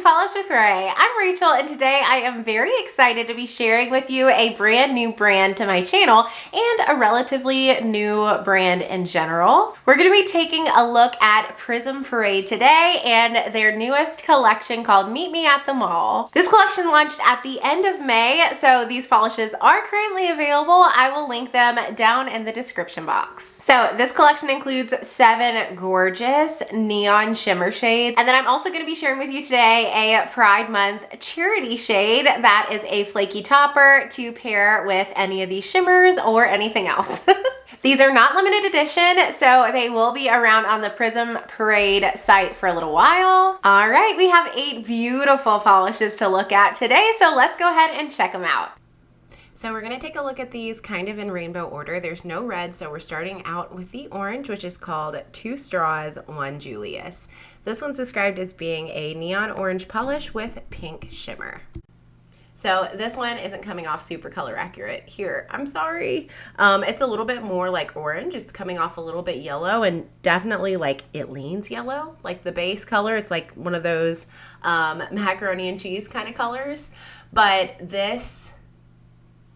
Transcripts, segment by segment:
to Polish with Ray. I'm Rachel, and today I am very excited to be sharing with you a brand new brand to my channel and a relatively new brand in general. We're going to be taking a look at Prism Parade today and their newest collection called Meet Me at the Mall. This collection launched at the end of May, so these polishes are currently available. I will link them down in the description box. So this collection includes 7 gorgeous neon shimmer shades, and then I'm also going to be sharing with you today a Pride Month charity shade that is a flaky topper to pair with any of these shimmers or anything else. These are not limited edition, so they will be around on the Prism Parade site for a little while. All right, we have 8 beautiful polishes to look at today, so let's go ahead and check them out. So we're going to take a look at these kind of in rainbow order. There's no red, so we're starting out with the orange, which is called 2 Straws, 1 Julius. This one's described as being a neon orange polish with pink shimmer. So this one isn't coming off super color accurate here. I'm sorry. It's a little bit more like orange. It's coming off a little bit yellow, and definitely like it leans yellow, like the base color. It's like one of those macaroni and cheese kind of colors. But this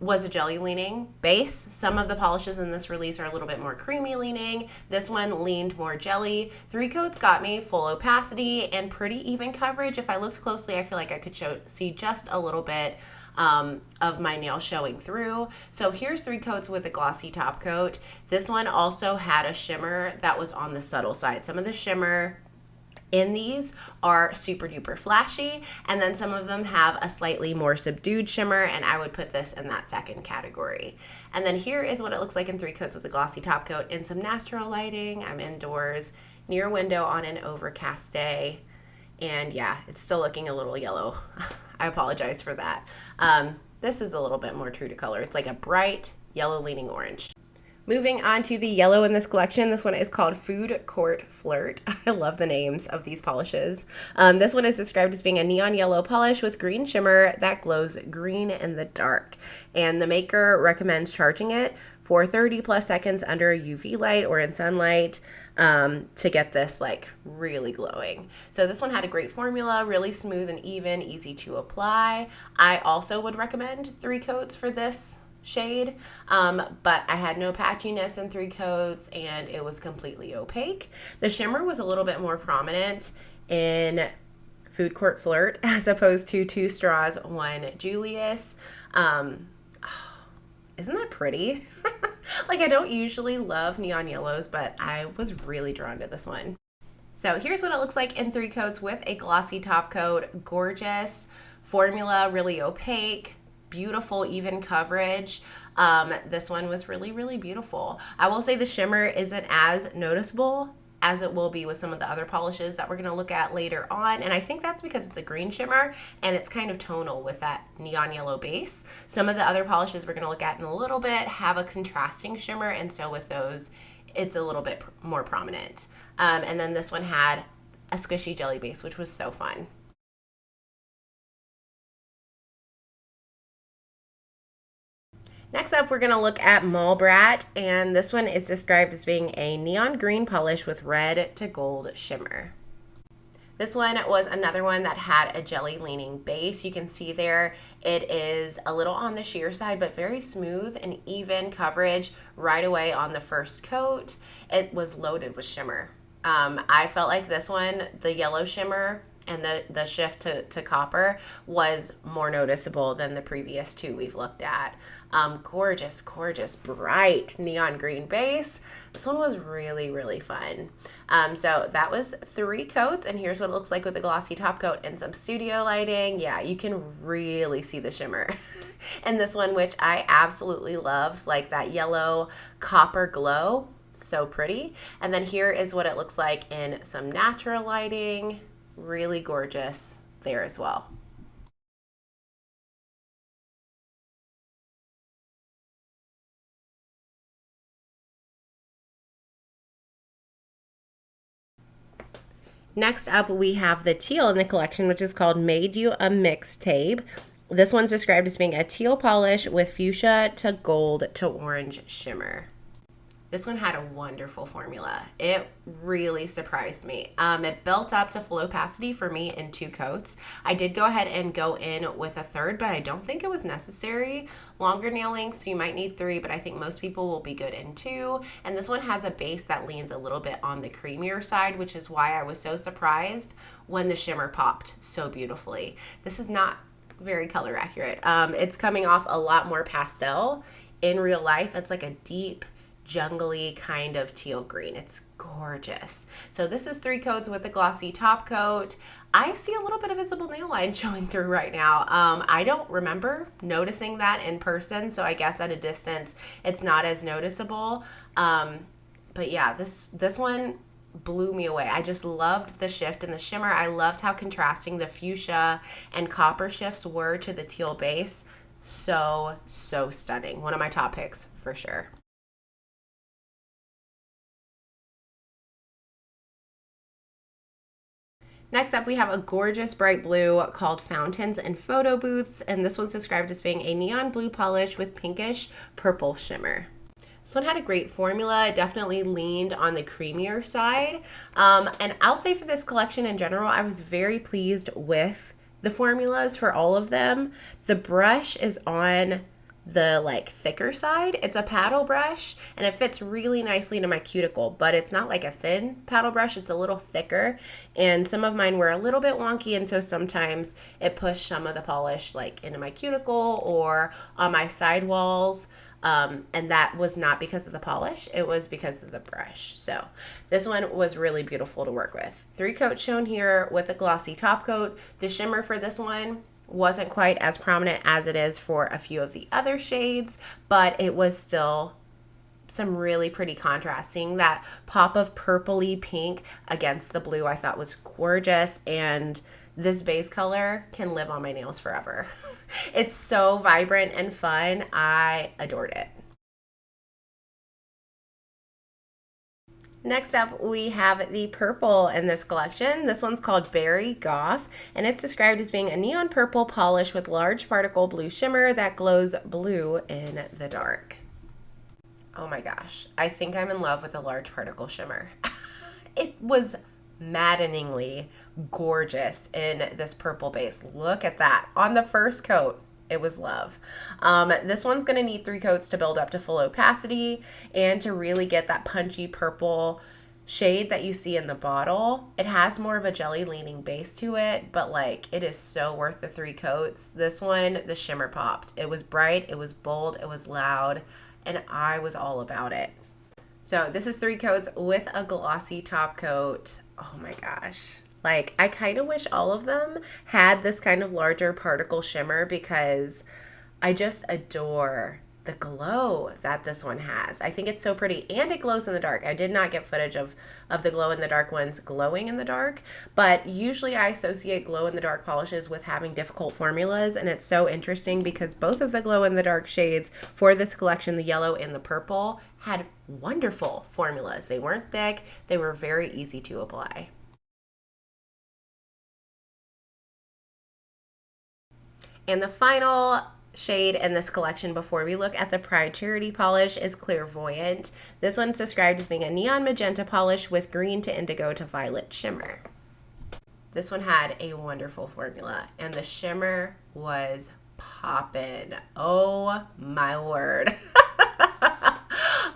was a jelly leaning base. Some of the polishes in this release are a little bit more creamy leaning. This one leaned more jelly. 3 coats got me full opacity and pretty even coverage. If I looked closely, I feel like I could see just a little bit of my nail showing through. So here's 3 coats with a glossy top coat. This one also had a shimmer that was on the subtle side. Some of the shimmer in these are super duper flashy, and then some of them have a slightly more subdued shimmer, and I would put this in that second category. And then here is what it looks like in 3 coats with a glossy top coat in some natural lighting. I'm indoors near a window on an overcast day, and yeah, it's still looking a little yellow. I apologize for that. This is a little bit more true to color. It's like a bright yellow leaning orange. Moving on to the yellow in this collection, this one is called Food Court Flirt. I love the names of these polishes. This one is described as being a neon yellow polish with green shimmer that glows green in the dark. And the maker recommends charging it for 30 plus seconds under a UV light or in sunlight to get this like really glowing. So this one had a great formula, really smooth and even, easy to apply. I also would recommend 3 coats for this shade, but I had no patchiness in 3 coats and it was completely opaque. The shimmer was a little bit more prominent in Food Court Flirt as opposed to 2 Straws, 1 Julius. Isn't that pretty? Like, I don't usually love neon yellows, but I was really drawn to this one. So here's what it looks like in 3 coats with a glossy top coat. Gorgeous formula, really opaque, beautiful even coverage. This one was really, really beautiful. I will say the shimmer isn't as noticeable as it will be with some of the other polishes that we're going to look at later on, and I think that's because it's a green shimmer and it's kind of tonal with that neon yellow base. Some of the other polishes we're going to look at in a little bit have a contrasting shimmer, and so with those it's a little bit more prominent. And then this one had a squishy jelly base, which was so fun. Next up, we're going to look at Mallbrat, and this one is described as being a neon green polish with red to gold shimmer. This one was another one that had a jelly leaning base. You can see there it is a little on the sheer side, but very smooth and even coverage right away on the first coat. It was loaded with shimmer. I felt like this one, the yellow shimmer and the shift to copper was more noticeable than the previous 2 we've looked at. Gorgeous, gorgeous, bright neon green base. This one was really, really fun. So that was 3 coats, and here's what it looks like with a glossy top coat and some studio lighting. Yeah, you can really see the shimmer. And this one, which I absolutely loved, like that yellow copper glow, so pretty. And then here is what it looks like in some natural lighting. Really gorgeous there as well. Next up, we have the teal in the collection, which is called Made You a Mixtape. This one's described as being a teal polish with fuchsia to gold to orange shimmer. This one had a wonderful formula. It really surprised me. It built up to full opacity for me in 2 coats. I did go ahead and go in with a third, but I don't think it was necessary. Longer nail lengths, you might need 3, but I think most people will be good in 2. And this one has a base that leans a little bit on the creamier side, which is why I was so surprised when the shimmer popped so beautifully. This is not very color accurate. It's coming off a lot more pastel. In real life, it's like a deep jungly kind of teal green. It's gorgeous. So this is 3 coats with a glossy top coat. I see a little bit of visible nail line showing through right now. I don't remember noticing that in person, so I guess at a distance it's not as noticeable. But yeah, this one blew me away. I just loved the shift in the shimmer. I loved how contrasting the fuchsia and copper shifts were to the teal base. So stunning. One of my top picks for sure. Next up, we have a gorgeous bright blue called Fountains and Photobooths, and this one's described as being a neon blue polish with pinkish purple shimmer. This one had a great formula. It definitely leaned on the creamier side. And I'll say for this collection in general, I was very pleased with the formulas for all of them. The brush is on the like thicker side. It's a paddle brush and it fits really nicely into my cuticle, but it's not like a thin paddle brush. It's a little thicker, and some of mine were a little bit wonky, and so sometimes it pushed some of the polish like into my cuticle or on my side walls. And that was not because of the polish, it was because of the brush. So this one was really beautiful to work with. 3 coats shown here with a glossy top coat. The shimmer for this one wasn't quite as prominent as it is for a few of the other shades, but it was still some really pretty contrast. Seeing that pop of purpley pink against the blue I thought was gorgeous, and this base color can live on my nails forever. It's so vibrant and fun. I adored it. Next up, we have the purple in this collection. This one's called Berry Goth, and it's described as being a neon purple polish with large particle blue shimmer that glows blue in the dark. Oh my gosh, I think I'm in love with the large particle shimmer. It was maddeningly gorgeous in this purple base. Look at that. On the first coat, it was love. This one's going to need 3 coats to build up to full opacity and to really get that punchy purple shade that you see in the bottle. It has more of a jelly leaning base to it, but like it is so worth the 3 coats. This one, the shimmer popped. It was bright, it was bold, it was loud, and I was all about it. So this is 3 coats with a glossy top coat. Oh my gosh. Like, I kind of wish all of them had this kind of larger particle shimmer because I just adore the glow that this one has. I think it's so pretty, and it glows in the dark. I did not get footage of the glow in the dark ones glowing in the dark, but usually I associate glow in the dark polishes with having difficult formulas, and it's so interesting because both of the glow in the dark shades for this collection, the yellow and the purple, had wonderful formulas. They weren't thick, they were very easy to apply. And the final shade in this collection before we look at the Pride Charity polish is Clairvoyant. This one's described as being a neon magenta polish with green to indigo to violet shimmer. This one had a wonderful formula, and the shimmer was poppin'. Oh my word.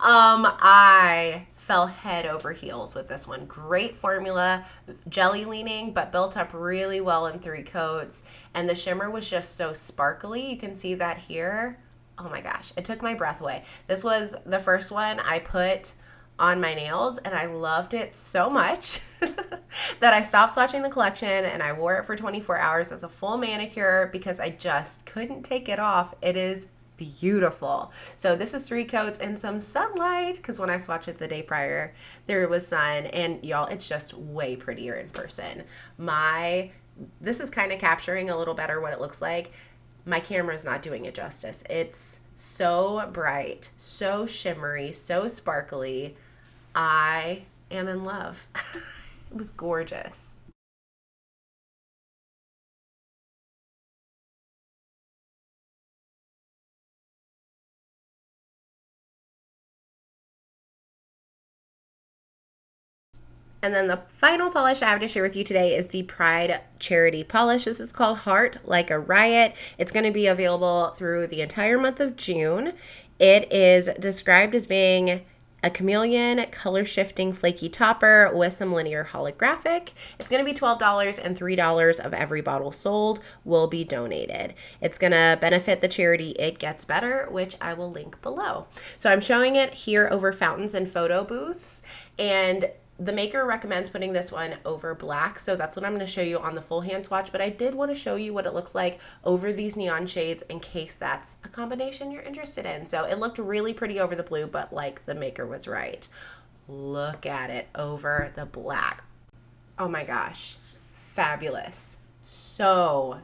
I fell head over heels with this one. Great formula, jelly leaning, but built up really well in 3 coats. And the shimmer was just so sparkly. You can see that here. Oh my gosh, it took my breath away. This was the first one I put on my nails, and I loved it so much that I stopped swatching the collection and I wore it for 24 hours as a full manicure because I just couldn't take it off. It is beautiful. So this is 3 coats and some sunlight, because when I swatched it the day prior there was sun, and y'all, it's just way prettier in person. This is kind of capturing a little better what it looks like. My camera's not doing it justice. It's so bright, so shimmery, so sparkly. I am in love. It was gorgeous. And then the final polish I have to share with you today is the Pride Charity Polish. This is called Heart Like a Riot. It's going to be available through the entire month of June. It is described as being a chameleon color shifting flaky topper with some linear holographic. It's going to be $12 and $3 of every bottle sold will be donated. It's going to benefit the charity It Gets Better, which I will link below. So I'm showing it here over fountains and photo booths, and the maker recommends putting this one over black, so that's what I'm going to show you on the full hand swatch, but I did want to show you what it looks like over these neon shades in case that's a combination you're interested in. So it looked really pretty over the blue, but like the maker was right. Look at it over the black. Oh my gosh, fabulous. So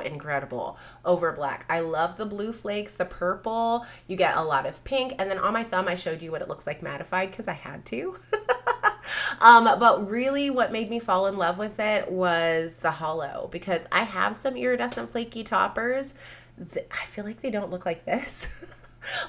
incredible over black. I love the blue flakes, the purple. You get a lot of pink, and then on my thumb I showed you what it looks like mattified because I had to. But really what made me fall in love with it was the hollow, because I have some iridescent flaky toppers. I feel like they don't look like this.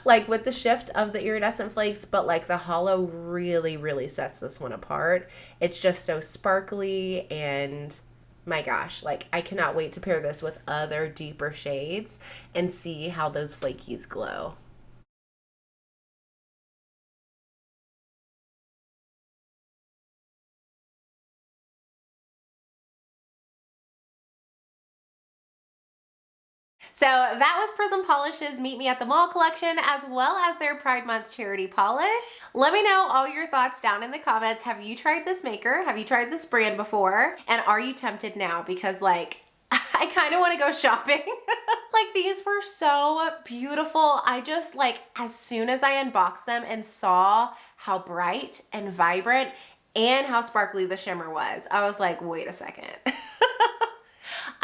Like with the shift of the iridescent flakes, but like the hollow really sets this one apart. It's just so sparkly, and my gosh, like I cannot wait to pair this with other deeper shades and see how those flakies glow. So that was Prism Polish's Meet Me at the Mall collection, as well as their Pride Month charity polish. Let me know all your thoughts down in the comments. Have you tried this maker? Have you tried this brand before? And are you tempted now? Because like, I kind of want to go shopping. Like these were so beautiful. I just like, as soon as I unboxed them and saw how bright and vibrant and how sparkly the shimmer was, I was like, wait a second.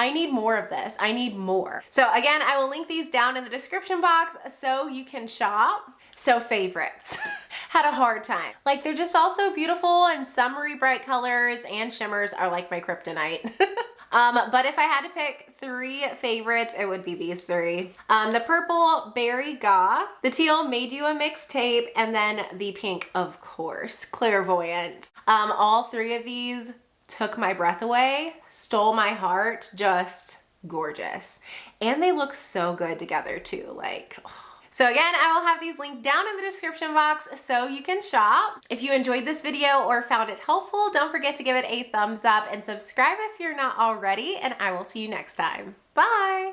I need more of this. I need more. So again, I will link these down in the description box so you can shop. So favorites. Had a hard time. Like they're just all so beautiful, and summery bright colors and shimmers are like my kryptonite. But if I had to pick 3 favorites, it would be these 3. The purple, Berry Goth. The teal, Made You a Mixtape. And then the pink, of course, Clairvoyant. All 3 of these took my breath away, stole my heart, just gorgeous. And they look so good together too, like, oh. So again, I will have these linked down in the description box so you can shop. If you enjoyed this video or found it helpful, don't forget to give it a thumbs up and subscribe if you're not already, and I will see you next time. Bye!